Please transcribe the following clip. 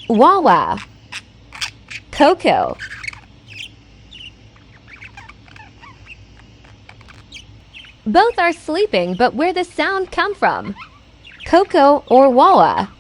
Wawa. Coco. Both are sleeping, but where does sound come from? Coco or Wawa?